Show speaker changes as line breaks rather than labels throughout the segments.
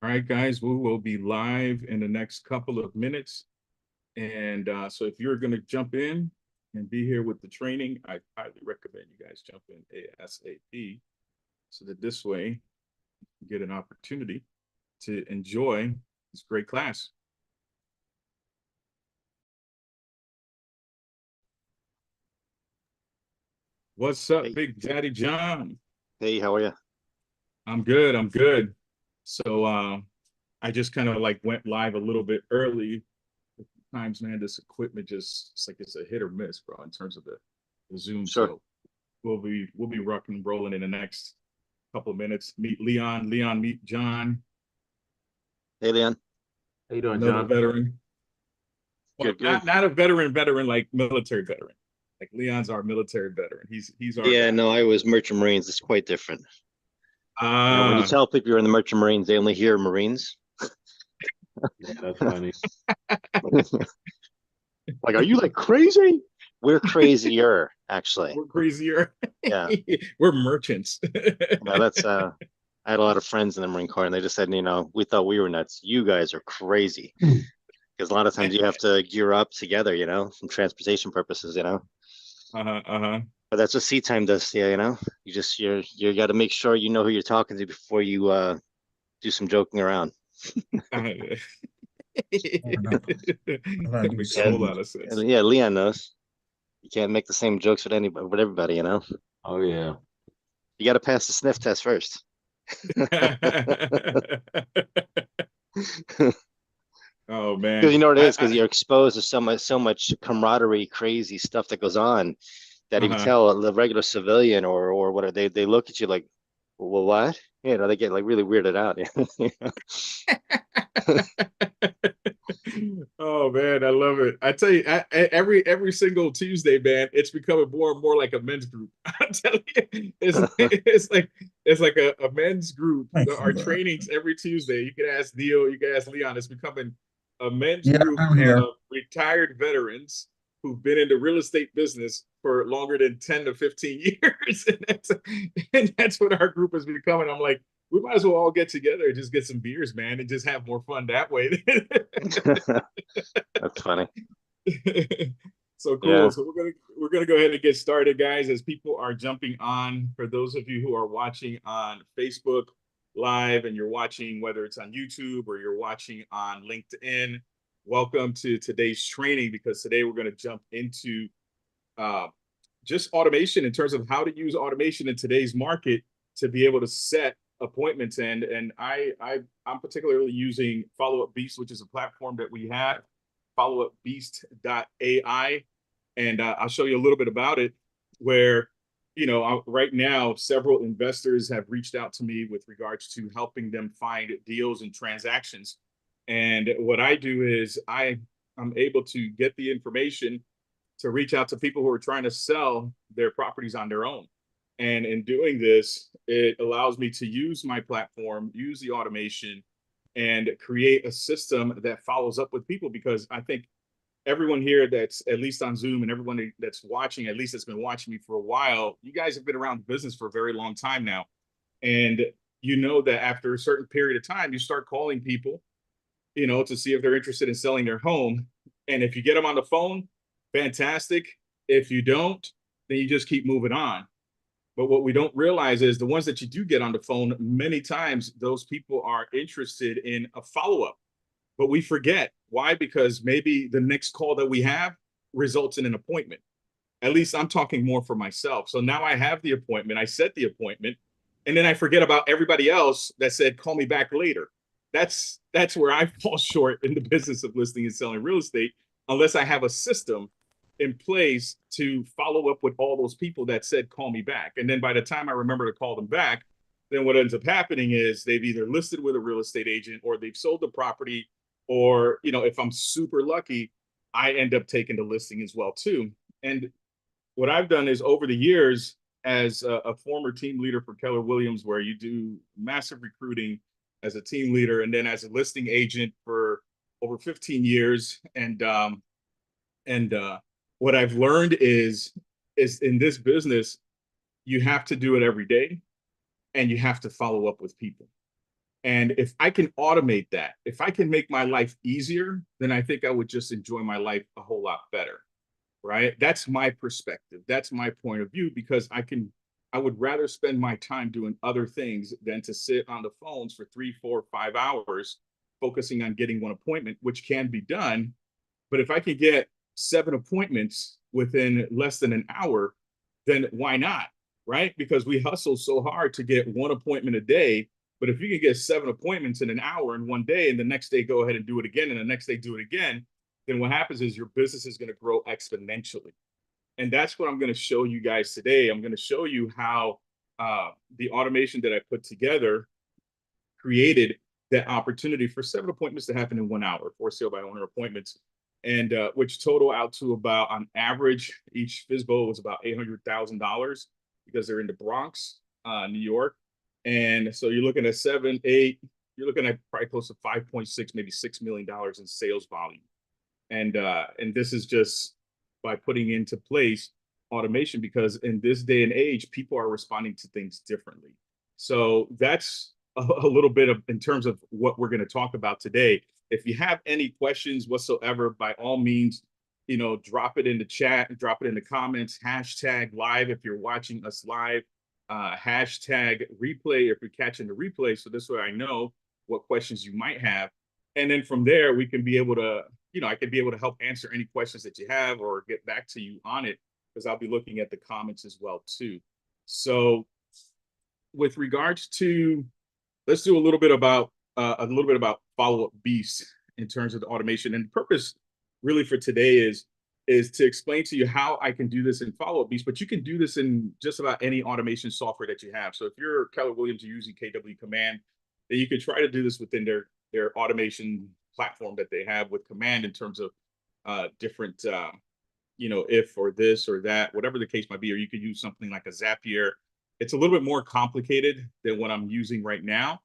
All right, guys, we will be live in the next couple of minutes. And so if you're going to jump in and be here with the training, I highly recommend you guys jump in ASAP so that this way you get an opportunity to enjoy this great class. What's up,
Hey.
Big Daddy John?
Hey, how are you?
I'm good. I'm good. So I just kind of like went live a little bit early. Times, man, this equipment just it's like it's a hit or miss, bro, in terms of the Zoom.
Sure.
So we'll be rocking and rolling in the next couple of minutes. Meet Leon. Leon, meet John.
Hey, Leon.
How you doing,
Another
John?
veteran. Well,
Good, good.
not a veteran like military veteran. Like Leon's our military veteran. He's our
Yeah,
guy.
no, I was Merchant Marines. It's quite different. When you
Ah,
tell people you're in the Merchant Marines, they only hear Marines.
Yeah, that's funny.
Like, are you like crazy? We're crazier, actually.
we're crazier.
Yeah.
We're merchants.
That's I had a lot of friends in the Marine Corps, and they just said, we thought we were nuts. You guys are crazy. Because a lot of times you have to gear up together, from transportation purposes,
Uh-huh.
But that's what sea time does, yeah, you got to make sure you know who you're talking to before you do some joking around.
That makes a
And,
whole lot of sense.
and yeah, Leon knows. You can't make the same jokes with everybody.
Oh yeah.
You got to pass the sniff test first.
Oh man,
Because you know what it is, because you're exposed to so much camaraderie, crazy stuff that goes on that if you tell the regular civilian or whatever, they look at you like, well, what? They get like really weirded out.
Oh man, I love it. I tell you, every single Tuesday, man, it's becoming more and more like a men's group. I'm telling you, it's like a men's group. Our trainings every Tuesday. You can ask Dio, you can ask Leon. It's becoming a men's group of retired veterans who've been in the real estate business for longer than 10 to 15 years. And that's what our group is becoming. I'm like, we might as well all get together and just get some beers, man, and just have more fun that way.
That's funny.
So cool.
Yeah.
So we're gonna go ahead and get started, guys, as people are jumping on. For those of you who are watching on Facebook Live and you're watching whether it's on YouTube or you're watching on LinkedIn, welcome to today's training, because today we're going to jump into just automation in terms of how to use automation in today's market to be able to set appointments. And I'm particularly using Follow Up Beast, which is a platform that we have, followupbeast.ai. And I'll show you a little bit about it, where, right now, several investors have reached out to me with regards to helping them find deals and transactions. And what I do is I'm able to get the information to reach out to people who are trying to sell their properties on their own. And in doing this, it allows me to use my platform, use the automation, and create a system that follows up with people. Because I think everyone here that's at least on Zoom, and everyone that's watching, at least that's been watching me for a while, you guys have been around the business for a very long time now. And you know that after a certain period of time, you start calling people, to see if they're interested in selling their home. And if you get them on the phone, fantastic. If you don't, then you just keep moving on. But what we don't realize is the ones that you do get on the phone, many times those people are interested in a follow-up. But we forget. Why? Because maybe the next call that we have results in an appointment. At least I'm talking more for myself. So now I have the appointment, I set the appointment, and then I forget about everybody else that said, call me back later. That's where I fall short in the business of listing and selling real estate, unless I have a system in place to follow up with all those people that said, call me back. And then by the time I remember to call them back, then what ends up happening is they've either listed with a real estate agent, or they've sold the property, or, if I'm super lucky, I end up taking the listing as well too. And what I've done is, over the years, as a former team leader for Keller Williams, where you do massive recruiting as a team leader, and then as a listing agent for over 15 years. And what I've learned is in this business, you have to do it every day, and you have to follow up with people. And if I can automate that, if I can make my life easier, then I think I would just enjoy my life a whole lot better. Right? That's my perspective. That's my point of view, because I would rather spend my time doing other things than to sit on the phones for 3, 4, 5 hours focusing on getting one appointment, which can be done. But if I could get 7 appointments within less than an hour, then why not? Right? Because we hustle so hard to get one appointment a day. But if you can get 7 appointments in an hour in one day, and the next day go ahead and do it again, and the next day do it again, then what happens is your business is going to grow exponentially. And that's what I'm going to show you guys today. I'm going to show you how the automation that I put together created that opportunity for 7 appointments to happen in 1 hour, 4 sale by owner appointments, and which total out to about, on average, each FSBO was about $800,000 because they're in the Bronx, New York. And so you're looking at 7, 8, you're looking at probably close to 5.6, maybe $6 million in sales volume. And this is just by putting into place automation, because in this day and age, people are responding to things differently. So that's a little bit of in terms of what we're going to talk about today. If you have any questions whatsoever, by all means, drop it in the chat, drop it in the comments, hashtag live if you're watching us live, hashtag replay if you're catching the replay. So this way I know what questions you might have. And then from there, we can be able to, I could be able to help answer any questions that you have or get back to you on it, because I'll be looking at the comments as well too. So with regards to, let's do a little bit about follow-up beast in terms of the automation. And the purpose really for today is to explain to you how I can do this in follow-up beast, but you can do this in just about any automation software that you have. So if you're Keller Williams, you're using KW Command, then you could try to do this within their automation platform that they have with Command in terms of different, if or this or that, whatever the case might be, or you could use something like a Zapier. It's a little bit more complicated than what I'm using right now,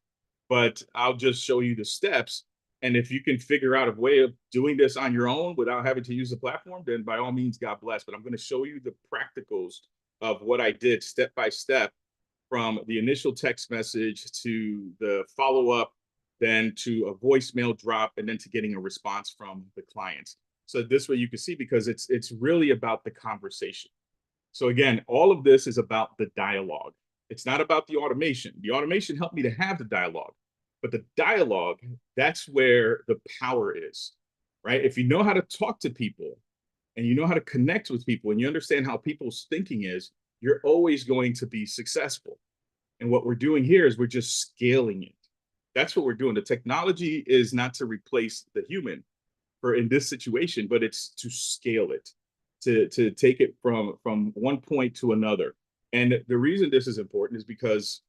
but I'll just show you the steps. And if you can figure out a way of doing this on your own without having to use the platform, then by all means, God bless. But I'm going to show you the practicals of what I did step by step, from the initial text message to the follow-up, then to a voicemail drop, and then to getting a response from the clients. So this way you can see, because it's really about the conversation. So again, all of this is about the dialogue. It's not about the automation. The automation helped me to have the dialogue, but the dialogue, that's where the power is, right? If you know how to talk to people and you know how to connect with people and you understand how people's thinking is, you're always going to be successful. And what we're doing here is we're just scaling it. That's what we're doing. The technology is not to replace the human for in this situation, but it's to scale it, to take it from one point to another. And the reason this is important is because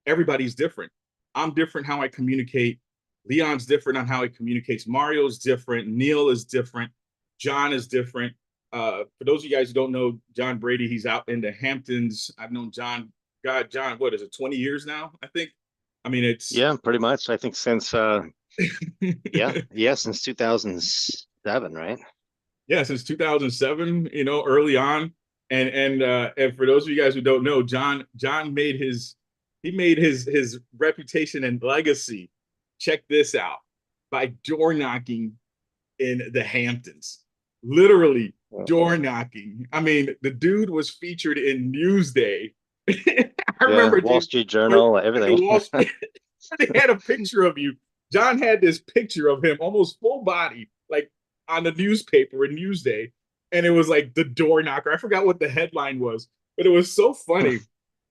everybody's different. I'm different how I communicate. Leon's different on how he communicates. Mario's different. Neil is different. John is different. For those of you guys who don't know John Brady, he's out in the Hamptons. I've known John, what is it, 20 years now, I think? I mean,
yeah, pretty much. I think since since 2007, right?
Yeah, since 2007, early on. And for those of you guys who don't know, John made his reputation and legacy, check this out, by door knocking in the Hamptons. Literally door knocking. I mean, the dude was featured in Newsday. I remember
Wall Street Journal, everything.
Wall Street, they had a picture of you. John had this picture of him, almost full body, like on the newspaper in Newsday, and it was like the door knocker. I forgot what the headline was, but it was so funny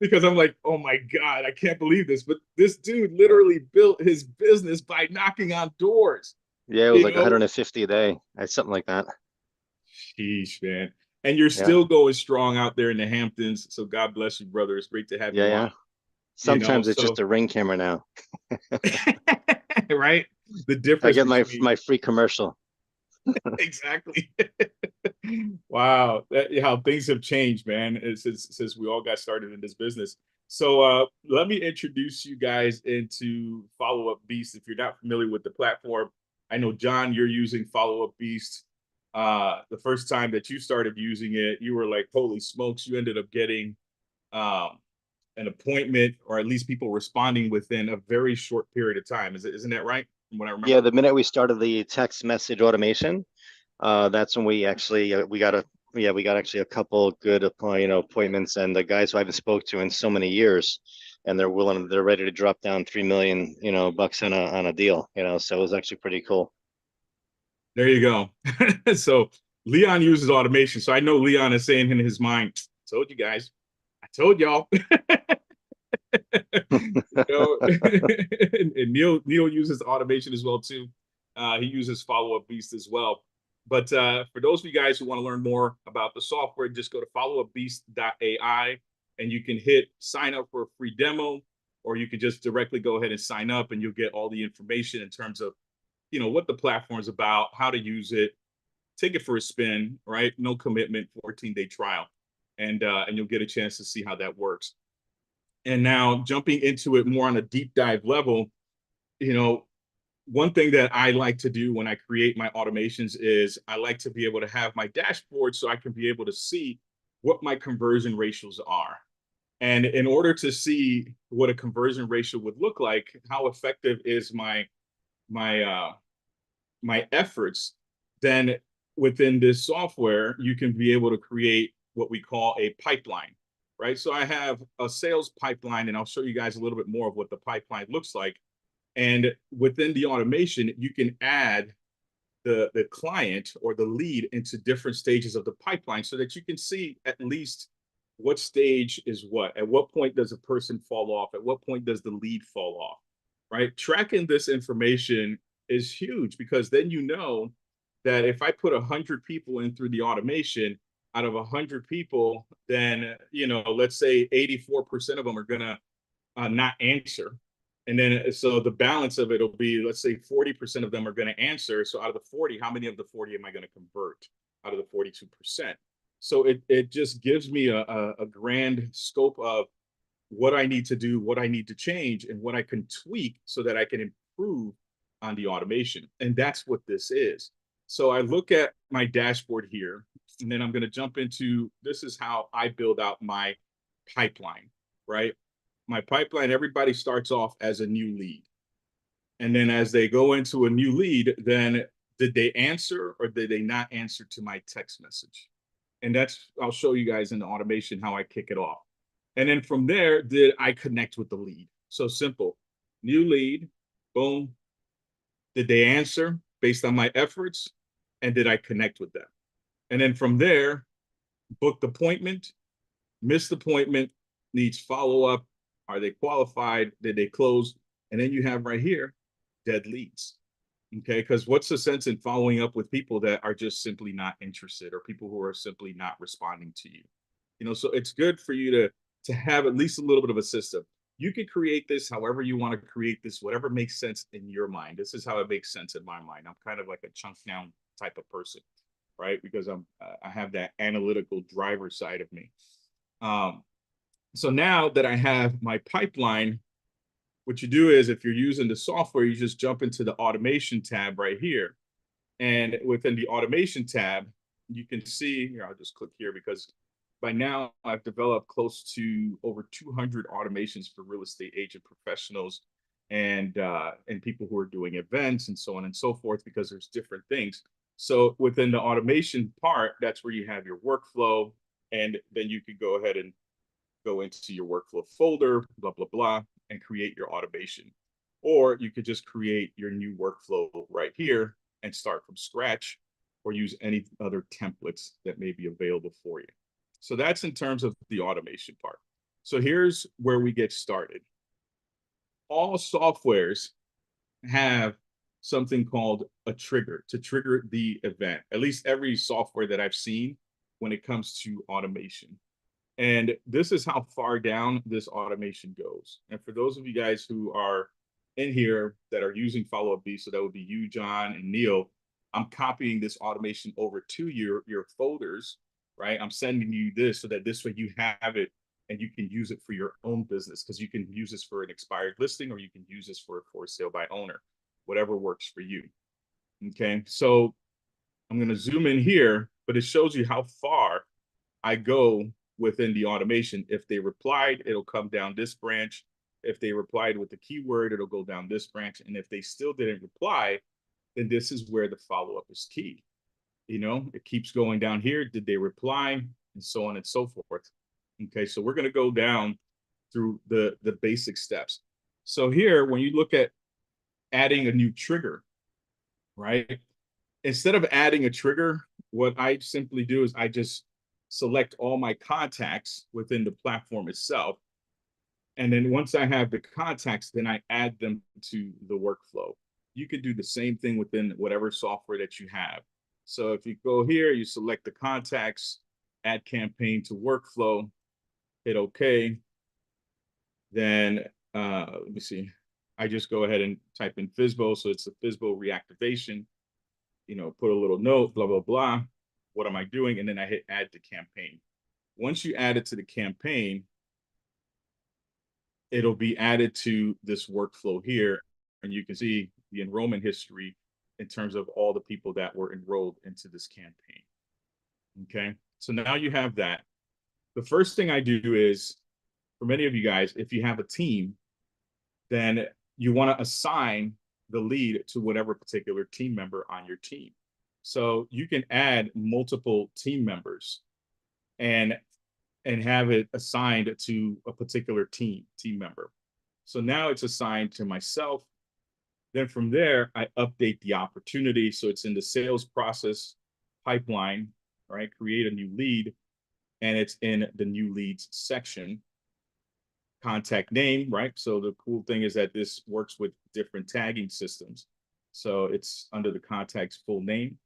because I'm like, oh my God, I can't believe this. But this dude literally built his business by knocking on doors.
Yeah, it was like 150 a day, something like that.
Sheesh, man. And you're still going strong out there in the Hamptons. So God bless you, brother. It's great to have you on.
Sometimes it's just a Ring camera now.
Right? The difference.
I get my free commercial.
Exactly. Wow. How things have changed, man, since we all got started in this business. So let me introduce you guys into Follow Up Beast. If you're not familiar with the platform, I know, John, you're using Follow Up Beast. The first time that you started using it, you were like, holy smokes, you ended up getting an appointment, or at least people responding within a very short period of time. Isn't that right? From what I remember.
Yeah, the minute we started the text message automation, that's when we actually we got actually a couple good appointments, and the guys who I haven't spoke to in so many years, and they're ready to drop down 3 million bucks on a deal, so it was actually pretty cool.
There you go. So Leon uses automation. So I know Leon is saying in his mind, told you guys, I told y'all. And Neil uses automation as well too. He uses follow-up beast as well. But for those of you guys who want to learn more about the software, just go to followupbeast.ai and you can hit sign up for a free demo, or you can just directly go ahead and sign up and you'll get all the information in terms of what the platform is about, how to use it, take it for a spin, right? No commitment, 14-day trial, and you'll get a chance to see how that works. And now jumping into it more on a deep dive level, one thing that I like to do when I create my automations is I like to be able to have my dashboard so I can be able to see what my conversion ratios are. And in order to see what a conversion ratio would look like, how effective is my efforts, then within this software, you can be able to create what we call a pipeline, right? So I have a sales pipeline, and I'll show you guys a little bit more of what the pipeline looks like. And within the automation, you can add the client or the lead into different stages of the pipeline so that you can see at least what stage is what. At what point does a person fall off? At what point does the lead fall off, right? Tracking this information is huge, because then that if I put 100 people in through the automation, out of 100 people, then let's say 84% of them are gonna not answer, and then so the balance of it will be, let's say 40% of them are going to answer. So out of the 40, how many of the 40 am I going to convert out of the 42%? So it just gives me a grand scope of what I need to do, what I need to change, and what I can tweak so that I can improve on the automation. And that's what this is. So I look at my dashboard here, and then I'm going to jump into, this is how I build out my pipeline, right? My pipeline, everybody starts off as a new lead. And then as they go into a new lead, then did they answer or did they not answer to my text message? And I'll show you guys in the automation how I kick it off. And then from there, did I connect with the lead? So simple, new lead, boom. Did they answer based on my efforts? And did I connect with them? And then from there, booked appointment, missed appointment, needs follow-up. Are they qualified? Did they close? And then you have right here, dead leads. Okay, because what's the sense in following up with people that are just simply not interested, or people who are simply not responding to you? So it's good for you to have at least a little bit of a system. You can create this however you want to create this, whatever makes sense in your mind. This is how it makes sense in my mind. I'm kind of like a chunk down type of person, right? Because I have that analytical driver side of me. So now that I have my pipeline, what you do is, if you're using the software, you just jump into the automation tab right here. And within the automation tab, you can see here, I'll just click here, because by now I've developed close to over 200 automations for real estate agent professionals and people who are doing events and so on and so forth, because there's different things. So within the automation part, that's where you have your workflow, and then you could go ahead and go into your workflow folder, blah, blah, blah, and create your automation. Or you could just create your new workflow right here and start from scratch, or use any other templates that may be available for you. So that's in terms of the automation part. So here's where we get started. All softwares have something called a trigger to trigger the event, at least every software that I've seen when it comes to automation. And this is how far down this automation goes. And for those of you guys who are in here that are using Follow-Up Beast, so that would be you, John, and Neil, I'm copying this automation over to your folders, right? I'm sending you this so that this way you have it and you can use it for your own business, because you can use this for an expired listing, or you can use this for sale by owner, whatever works for you. Okay, so I'm going to zoom in here, but it shows you how far I go within the automation. If they replied, it'll come down this branch. If they replied with the keyword, it'll go down this branch. And if they still didn't reply, then this is where the follow-up is key. You know, it keeps going down here. Did they reply? And so on and so forth. Okay, so we're going to go down through the basic steps. So here, when you look at adding a new trigger, right? Instead of adding a trigger, what I simply do is I just select all my contacts within the platform itself. And then once I have the contacts, then I add them to the workflow. You could do the same thing within whatever software that you have. So if you go here, you select the contacts, add campaign to workflow, hit OK. Then let me see. I just go ahead and type in FSBO. So it's a FSBO reactivation, you know, put a little note, blah, blah, blah. What am I doing? And then I hit add to campaign. Once you add it to the campaign, it'll be added to this workflow here. And you can see the enrollment history in terms of all the people that were enrolled into this campaign. Okay, so now you have that. The first thing I do is, for many of you guys, if you have a team, then you want to assign the lead to whatever particular team member on your team. So you can add multiple team members and have it assigned to a particular team member. So now it's assigned to myself. Then from there, I update the opportunity. So it's in the sales process pipeline, right? Create a new lead, and it's in the new leads section. Contact name, right? So the cool thing is that this works with different tagging systems. So it's under the contact's full name.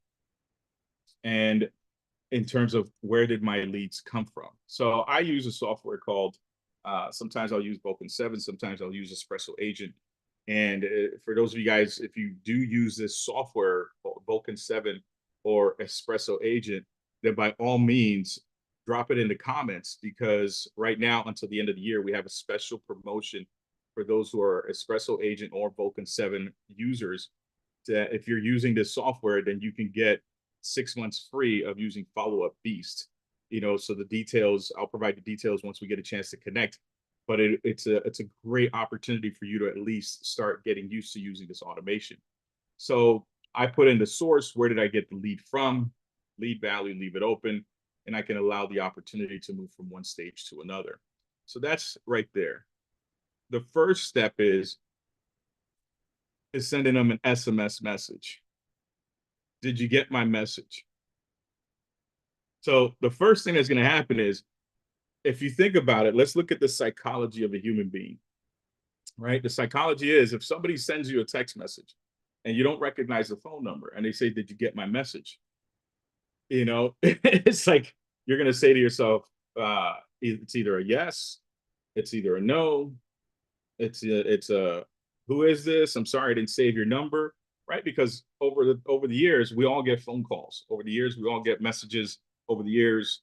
And in terms of where did my leads come from? So I use a software called, sometimes I'll use Vulcan 7, sometimes I'll use Espresso Agent. And for those of you guys, if you do use this software, Vulcan 7 or Espresso Agent, then by all means, drop it in the comments, because right now until the end of the year, we have a special promotion for those who are Espresso Agent or Vulcan 7 users. That if you're using this software, then you can get 6 months free of using Follow Up Beast. You know, so the details, I'll provide the details once we get a chance to connect. But it's a great opportunity for you to at least start getting used to using this automation. So I put in the source. Where did I get the lead from? Lead value, leave it open, and I can allow the opportunity to move from one stage to another. So that's right there. The first step is sending them an SMS message. Did you get my message? So the first thing that's going to happen is, if you think about it, let's look at the psychology of a human being, right? The psychology is, if somebody sends you a text message and you don't recognize the phone number and they say, did you get my message? You know, it's like, you're going to say to yourself, it's either a yes, it's either a no, it's a, who is this? I'm sorry, I didn't save your number, right? Because over the years, we all get phone calls. Over the years, we all get messages. Over the years,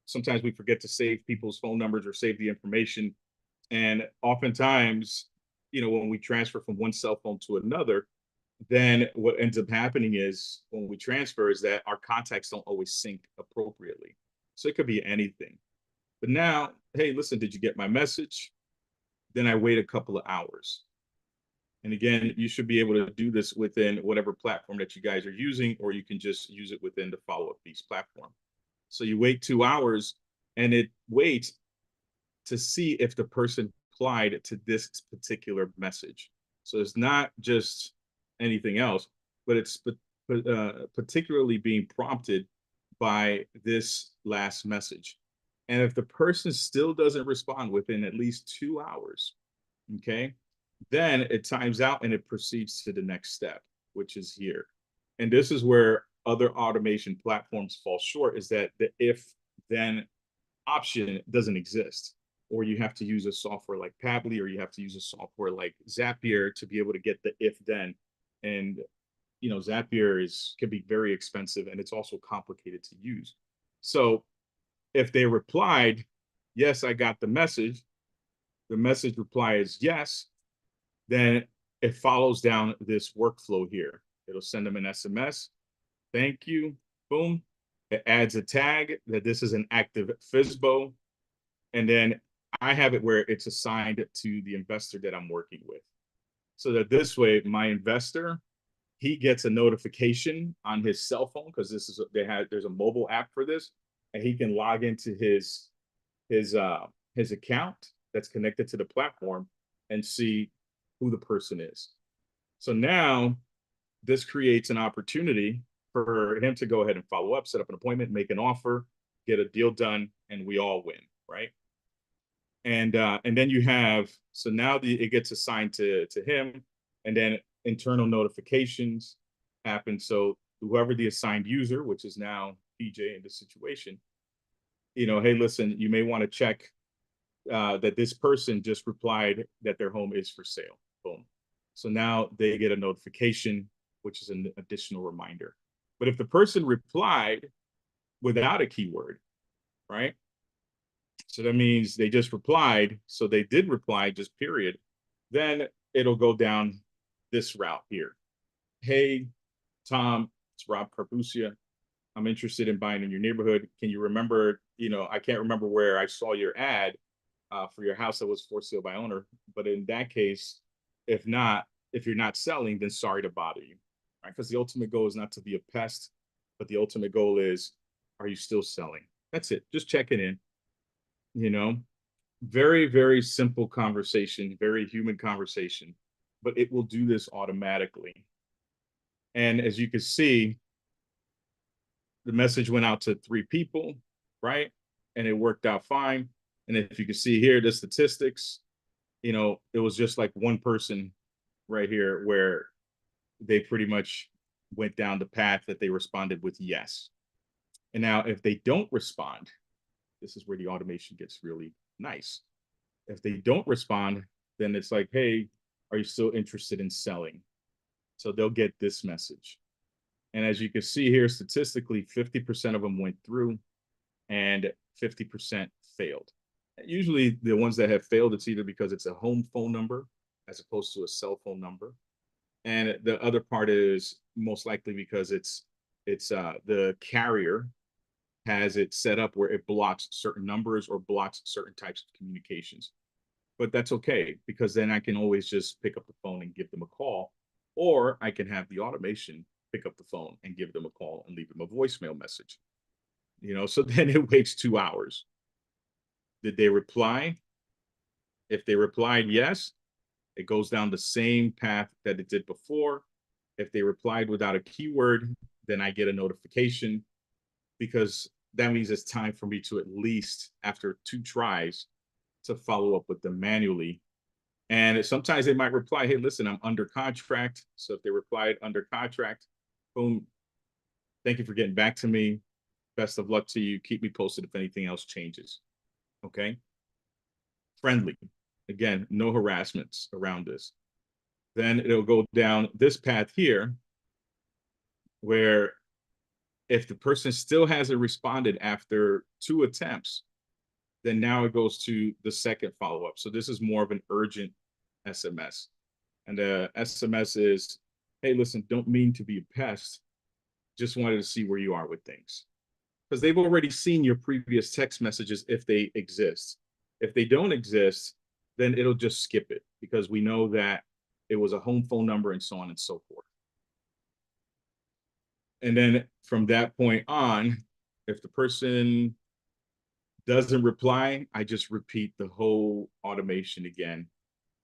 sometimes we forget to save people's phone numbers or save the information. And oftentimes, you know, when we transfer from one cell phone to another, then what ends up happening is, when we transfer, is that our contacts don't always sync appropriately. So it could be anything. But now, hey, listen, did you get my message? Then I wait a couple of hours. And again, you should be able to do this within whatever platform that you guys are using, or you can just use it within the Follow Up Beast platform. So you wait 2 hours, and it waits to see if the person replied to this particular message. So it's not just anything else, but it's particularly being prompted by this last message. And if the person still doesn't respond within at least 2 hours, okay, then it times out and it proceeds to the next step, which is here. And this is where other automation platforms fall short, is that the if then option doesn't exist, or you have to use a software like Pabbly, or you have to use a software like Zapier to be able to get the if then. And you know, Zapier can be very expensive, and it's also complicated to use. So if they replied, yes, I got the message reply is yes, then it follows down this workflow here. It'll send them an SMS. Thank you. Boom. It adds a tag that this is an active FSBO. And then I have it where it's assigned to the investor that I'm working with. So that this way, my investor, he gets a notification on his cell phone, because there's a mobile app for this, and he can log into his account that's connected to the platform and see who the person is. So now this creates an opportunity for him to go ahead and follow up, set up an appointment, make an offer, get a deal done, and we all win, right? And then you have, so now it gets assigned to him, and then internal notifications happen. So whoever the assigned user, which is now PJ in this situation, hey, listen, you may want to check that this person just replied that their home is for sale. Boom. So now they get a notification, which is an additional reminder. But if the person replied without a keyword, right? So that means they just replied. So they did reply, just period. Then it'll go down this route here. Hey, Tom, it's Rob Carbuccia. I'm interested in buying in your neighborhood. Can you remember, I can't remember where I saw your ad for your house that was for sale by owner. But in that case, if you're not selling, then sorry to bother you, right? Because the ultimate goal is not to be a pest, but the ultimate goal is, are you still selling? That's it. Just checking in, very, very simple conversation, very human conversation, but it will do this automatically. And as you can see, the message went out to 3 people, right? And it worked out fine. And if you can see here, the statistics, it was just like one person right here where they pretty much went down the path that they responded with yes. And now if they don't respond, this is where the automation gets really nice. If they don't respond, then it's like, hey, are you still interested in selling? So they'll get this message. And as you can see here, statistically, 50% of them went through and 50% failed. Usually the ones that have failed, it's either because it's a home phone number as opposed to a cell phone number. And the other part is most likely because it's the carrier has it set up where it blocks certain numbers or blocks certain types of communications. But that's okay, because then I can always just pick up the phone and give them a call, or I can have the automation pick up the phone and give them a call and leave them a voicemail message. So then it waits 2 hours. Did they reply? If they replied yes, it goes down the same path that it did before. If they replied without a keyword, then I get a notification, because that means it's time for me to, at least after 2 tries, to follow up with them manually. And sometimes they might reply, hey, listen, I'm under contract. So if they replied under contract, boom, thank you for getting back to me. Best of luck to you. Keep me posted if anything else changes. Okay. Friendly. Again, no harassments around this. Then it'll go down this path here, where if the person still hasn't responded after 2 attempts, then now it goes to the second follow-up. So this is more of an urgent SMS. And the SMS is, hey, listen, don't mean to be a pest. Just wanted to see where you are with things. Because they've already seen your previous text messages if they exist. If they don't exist, then it'll just skip it, because we know that it was a home phone number and so on and so forth. And then from that point on, if the person doesn't reply, I just repeat the whole automation again,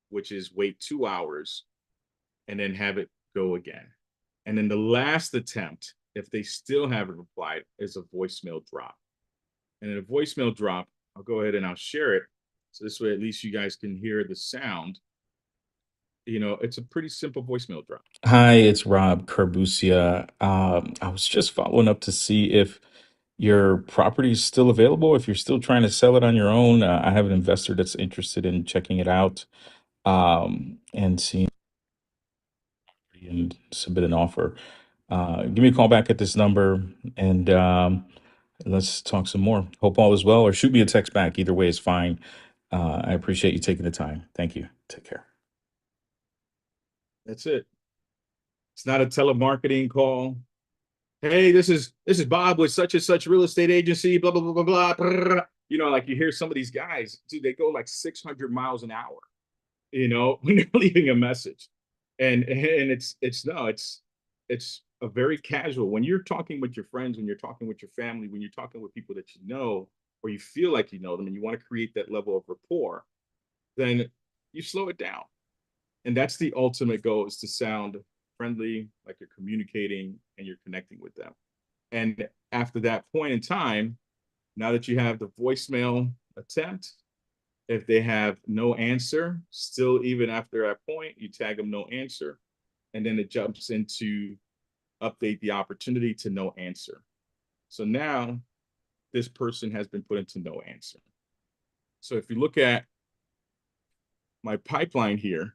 which is wait 2 hours and then have it go again. And then the last attempt, if they still haven't replied, is a voicemail drop. And in a voicemail drop, I'll go ahead and I'll share it. So this way, at least you guys can hear the sound. It's a pretty simple voicemail drop.
Hi, it's Rob Carbuccia. I was just following up to see if your property is still available, if you're still trying to sell it on your own. I have an investor that's interested in checking it out, and seeing and submit an offer. Give me a call back at this number, and let's talk some more. Hope all is well, or shoot me a text back. Either way is fine. I appreciate you taking the time. Thank you. Take care.
That's it. It's not a telemarketing call. Hey, this is Bob with such and such real estate agency, blah, blah, blah, blah, blah. you know, like you hear some of these guys, dude, they go like 600 miles an hour, you know, when they're leaving a message. And it's a very casual, when you're talking with your friends, when you're talking with your family, when you're talking with people that you know, or you feel like you know them and you want to create that level of rapport, then you slow it down. And that's the ultimate goal, is to sound friendly, like you're communicating and you're connecting with them. And after that point in time, now that you have the voicemail attempt, if they have no answer, still, even after that point, you tag them no answer. And then it jumps into update the opportunity to no answer. So now this person has been put into no answer. So if you look at my pipeline here,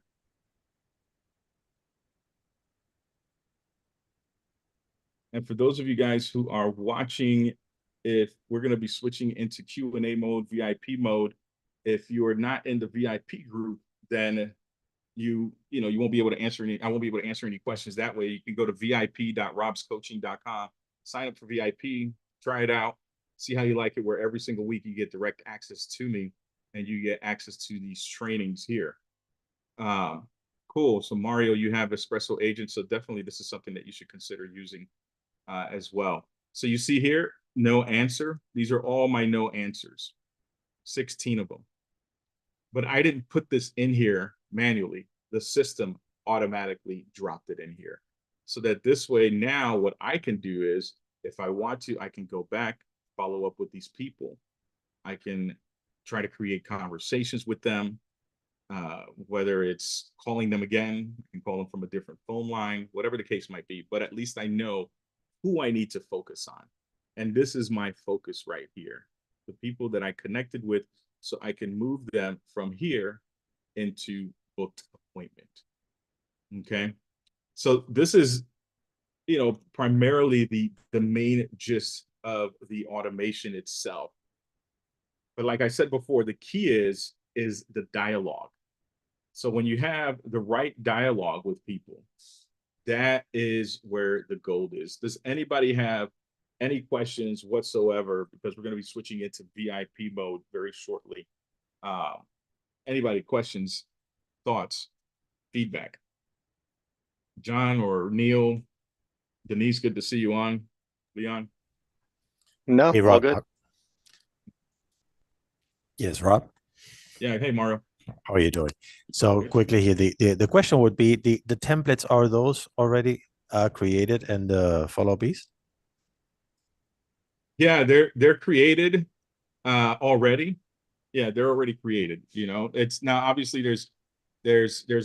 and for those of you guys who are watching, if we're going to be switching into Q&A mode, VIP mode, if you are not in the VIP group, then you won't be able to answer any, I won't be able to answer any questions that way. You can go to vip.robscoaching.com, sign up for VIP, try it out, see how you like it, where every single week you get direct access to me and you get access to these trainings here. Cool. So Mario, you have Espresso Agent. So definitely this is something that you should consider using as well. So you see here, no answer. These are all my no answers, 16 of them. But I didn't put this in here manually. The system automatically dropped it in here. So that this way, now what I can do is, if I want to, I can go back, follow up with these people. I can try to create conversations with them, whether it's calling them again, I can call them from a different phone line, whatever the case might be. But at least I know who I need to focus on. And this is my focus right here, the people that I connected with, so I can move them from here into booked appointment. Okay. So this is, primarily the main gist of the automation itself. But like I said before, the key is the dialogue. So when you have the right dialogue with people, that is where the gold is. Does anybody have any questions whatsoever? Because we're going to be switching into VIP mode very shortly. Anybody, questions, thoughts, feedback? John or Neil, Denise, good to see you on. Leon?
No,
Hey,
all
Rob.
good.
Yes, Rob.
Yeah, hey, Mario.
How are you doing? So quickly here, the question would be, the templates, are those already created and the follow piece?
Yeah, they're created already. Yeah, they're already created. It's now, obviously there's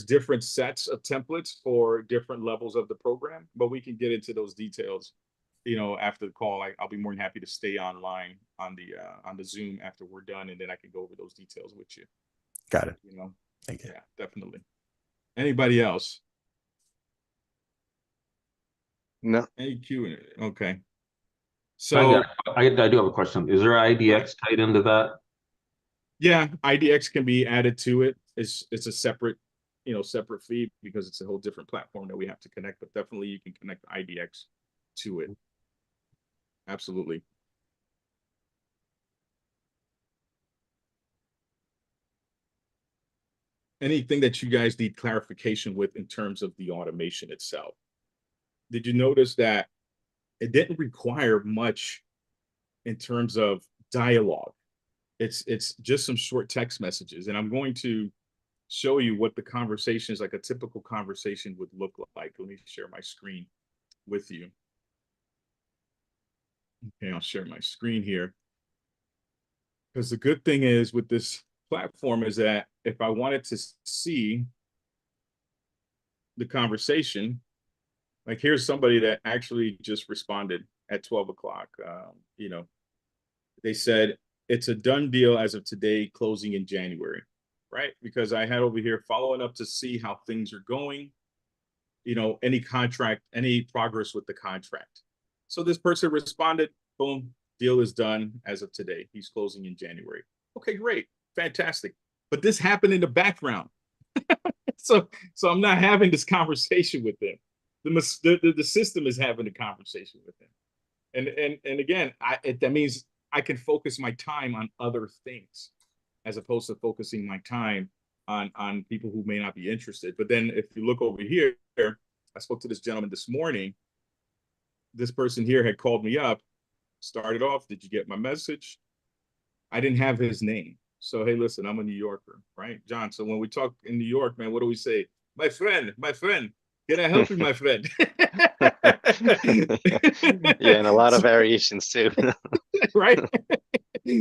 different sets of templates for different levels of the program, but we can get into those details, after the call. I'll be more than happy to stay online on the Zoom after we're done, and then I can go over those details with you.
Got it.
Thank you. Yeah, definitely. Anybody else?
No.
Any Q&A? Okay. So
I do have a question. Is there IDX tied into that?
yeah, IDX can be added to it. It's a separate, separate feed, because it's a whole different platform that we have to connect, but definitely you can connect IDX to it. Absolutely. Anything that you guys need clarification with in terms of the automation itself? Did you notice that it didn't require much in terms of dialogue? It's just some short text messages, and I'm going to show you what the conversations, like a typical conversation, would look like. Let me share my screen with you. Okay, I'll share my screen here. Because the good thing is with this platform is that if I wanted to see the conversation, like here's somebody that actually just responded at 12 o'clock. They said, it's a done deal as of today, closing in January, right? Because I had over here following up to see how things are going, any contract, any progress with the contract. So this person responded, boom, deal is done as of today. He's closing in January. Okay, great, fantastic. But this happened in the background. So I'm not having this conversation with them. The system is having a conversation with them. And again, that means I can focus my time on other things as opposed to focusing my time on people who may not be interested. But then if you look over here, I spoke to this gentleman this morning. This person here had called me up, started off, did you get my message? I didn't have his name. So, hey, listen, I'm a New Yorker, right, John? So when we talk in New York, man, what do we say? My friend, can I help you, my friend?
Yeah, and a lot of variations too.
Right?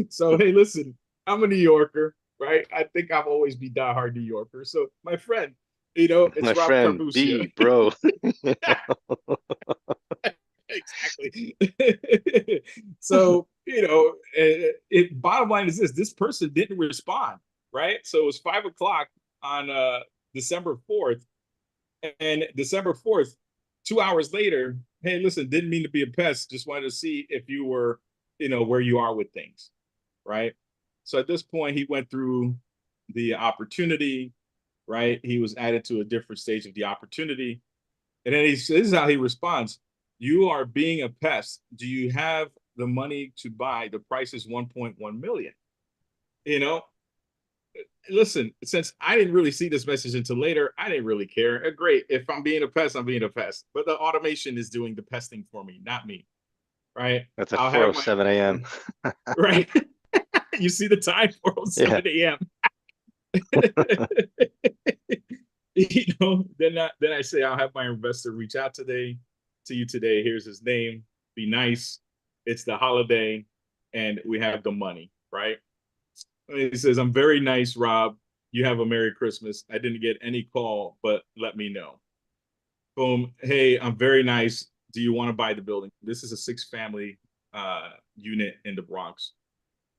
So, hey, listen, I'm a New Yorker, right? I think I'll always be diehard New Yorker. So, my friend, it's
My
Rob
friend
Carbuccia.
B, bro.
Exactly. So, bottom line is this person didn't respond, right? So it was 5 o'clock on December 4th. And December 4th, 2 hours later, hey, listen, didn't mean to be a pest. Just wanted to see if you were, where you are with things, right? So at this point, he went through the opportunity, right? He was added to a different stage of the opportunity. And then this is how he responds. You are being a pest. Do you have the money to buy? The price is 1.1 million. Listen, since I didn't really see this message until later, I didn't really care. Great. If I'm being a pest, I'm being a pest. But the automation is doing the pesting for me, not me. Right.
That's at
I'll have my
4:07 a.m.
right. You see the time, 4:07 a.m. Then I say I'll have my investor reach out to you today. Here's his name. Be nice. It's the holiday, and we have the money, right? He says, I'm very nice, Rob. You have a Merry Christmas. I didn't get any call, but let me know. Boom. Hey, I'm very nice. Do you want to buy the building? This is a 6-family unit in the Bronx.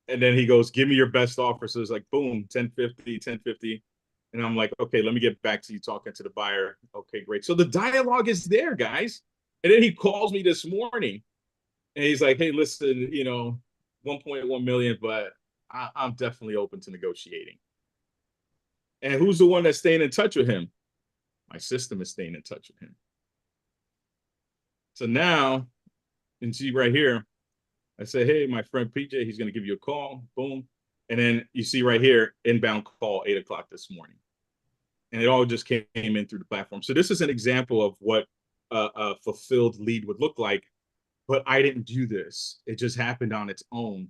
And then he goes, give me your best offer. So it's like, boom, 1050. And I'm like, okay, let me get back to you talking to the buyer. Okay, great. So the dialogue is there, guys. And then he calls me this morning and he's like, hey, listen, 1.1 million, but I'm definitely open to negotiating. And who's the one that's staying in touch with him? My system is staying in touch with him. So now, you can see right here, I say, hey, my friend PJ, he's going to give you a call. Boom. And then you see right here, inbound call, 8 o'clock this morning. And it all just came in through the platform. So this is an example of what a fulfilled lead would look like. But I didn't do this. It just happened on its own,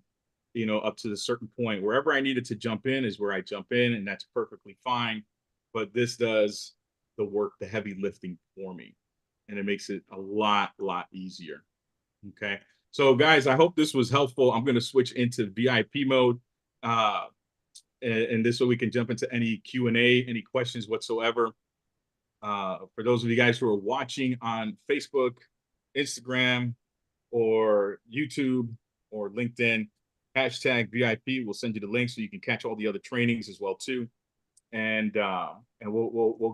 up to a certain point. Wherever I needed to jump in is where I jump in, and that's perfectly fine. But this does the work, the heavy lifting for me. And it makes it a lot easier. Okay. So guys, I hope this was helpful. I'm going to switch into VIP mode. And this way we can jump into any Q&A, any questions whatsoever. For those of you guys who are watching on Facebook, Instagram, or YouTube, or LinkedIn, hashtag VIP. We'll send you the link so you can catch all the other trainings as well too. And we'll go